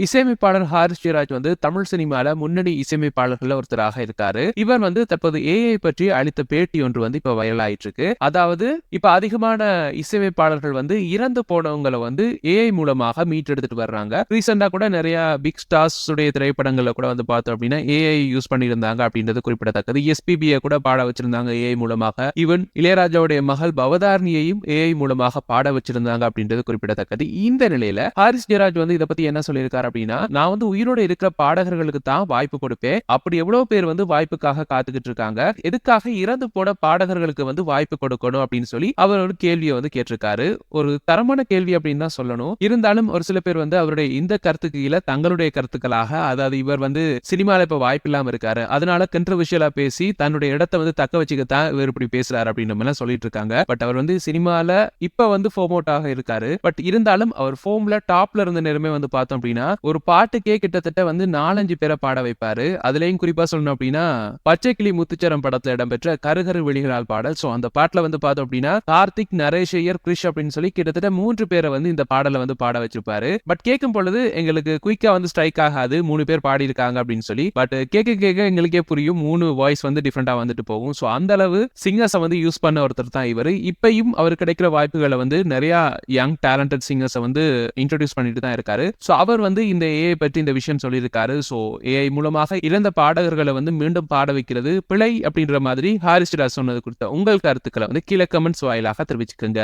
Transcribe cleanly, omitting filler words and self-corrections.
இசையமைப்பாளர் ஹாரிஸ் ஜெயராஜ் வந்து தமிழ் சினிமால முன்னணி இசையமைப்பாளர்கள்ல ஒருத்தராக இருக்காரு. இவர் வந்து தற்போது ஏஐ பற்றி அளித்த பேட்டி ஒன்று வந்து இப்ப வைரல் ஆயிட்டு இருக்கு. அதாவது இப்ப அதிகமான இசையமைப்பாளர்கள் வந்து இறந்து போனவங்கள வந்து ஏஐ மூலமாக மீட்டெடுத்துட்டு வர்றாங்க. ரீசெண்டா கூட நிறைய பிக் ஸ்டார்ஸ் உடைய திரைப்படங்கள்ல கூட வந்து பார்த்தோம் அப்படின்னா ஏஐ யூஸ் பண்ணியிருந்தாங்க அப்படின்றது குறிப்பிடத்தக்கது. எஸ்பிபியை கூட பாட வச்சிருந்தாங்க ஏஐ மூலமாக. ஈவன் இளையராஜாவுடைய மகள் பவதாரணியையும் ஏஐ மூலமாக பாட வச்சிருந்தாங்க அப்படின்றது குறிப்பிடத்தக்கது. இந்த நிலையில ஹாரிஸ் ஜெயராஜ் வந்து இதை பத்தி என்ன சொல்லியிருக்காரு அப்படின்னா, நான் வந்து உயிரோட இருக்கிற பாடகர்களுக்கு தான் வாய்ப்பு கொடுப்பேன். அப்படி எவ்வளவு பேர் வந்து வாய்ப்புக்காக காத்துக்கிட்டு இருக்காங்க. எதுக்காக இறந்து போன பாடகர்களுக்கு வந்து வாய்ப்பு கொடுக்கணும் அப்படின்னு சொல்லி அவர் ஒரு கேள்வியை வந்து கேட்டிருக்காரு. ஒரு தரமான கேள்வி அப்படின்னு தான் சொல்லணும். இருந்தாலும் ஒரு சில பேர் வந்து அவருடைய இந்த கருத்துக்கு கீழ தங்களுடைய கருத்துக்களாக, அதாவது இவர் வந்து சினிமால இப்ப வாய்ப்பு இல்லாம இருக்காரு, அதனால கண்ட்ரோவர்ஷியலா பேசி தன்னுடைய இடத்தை வந்து தக்க வச்சுக்கத்தான் இவர் இப்படி பேசுறாரு அப்படின்னு எல்லாம் சொல்லிட்டு இருக்காங்க. பட் அவர் வந்து சினிமால இப்ப வந்து ஃபோமோட்டாக இருக்காரு. பட் இருந்தாலும் அவர் ஃபோம்ல டாப்ல இருந்த நேரமே வந்து பார்த்தோம் அப்படின்னா ஒரு பாட்டுக்கே கிட்டத்தட்ட வந்து 4-5 பேரை பாட வைப்பாரு. அதுலயும் குறிப்பா சொல்லணும் அப்படின்னா பச்சைக்கிளி முத்துச்சரம் படத்துல இடம்பெற்ற கருகரு வெளிகளால் பாடல். சோ அந்த பாட்டுல வந்து பார்த்தோம் அப்படின்னா கார்த்திக், நரேஷ் ஐயர், கிரிஷ் அப்படின்னு சொல்லி கிட்டத்தட்ட 3 பேரை வந்து இந்த பாடலை வந்து பாட வச்சிருப்பாரு. பட் கேட்கும் பொழுது எங்களுக்கு குயிக்கா வந்து ஸ்ட்ரைக் ஆகாது 3 பேர் பாடி இருக்காங்க அப்படின்னு சொல்லி. பட் கேட்க கேட்க எங்களுக்கே புரியும் 3 வாய்ஸ் வந்து டிஃபரெண்டா வந்துட்டு போகும். சோ அந்த அளவு சிங்கர்ஸை வந்து யூஸ் பண்ண ஒருத்தர் தான் இவர். இப்பயும் அவர் கிடைக்கிற வாய்ப்புகளை வந்து நிறைய யங் டேலண்டட் சிங்கர்ஸை வந்து இன்ட்ரோடியூஸ் பண்ணிட்டு தான் இருக்காரு. சோ அவர் வந்து இந்த ஏஐ பற்றி இந்த விஷயம் சொல்லியிருக்காரு. சோ ஏஐ மூலமாக இறந்த பாடகர்களை வந்து மீண்டும் பாட வைக்கிறது பிழை அப்படின்ற மாதிரி ஹாரிஸ் ஜெயராஜ் சொன்னது குறித்த உங்கள் கருத்துக்களை வந்து கீழே கமெண்ட்ஸ் வாயிலாக தெரிவிச்சுக்கோங்க.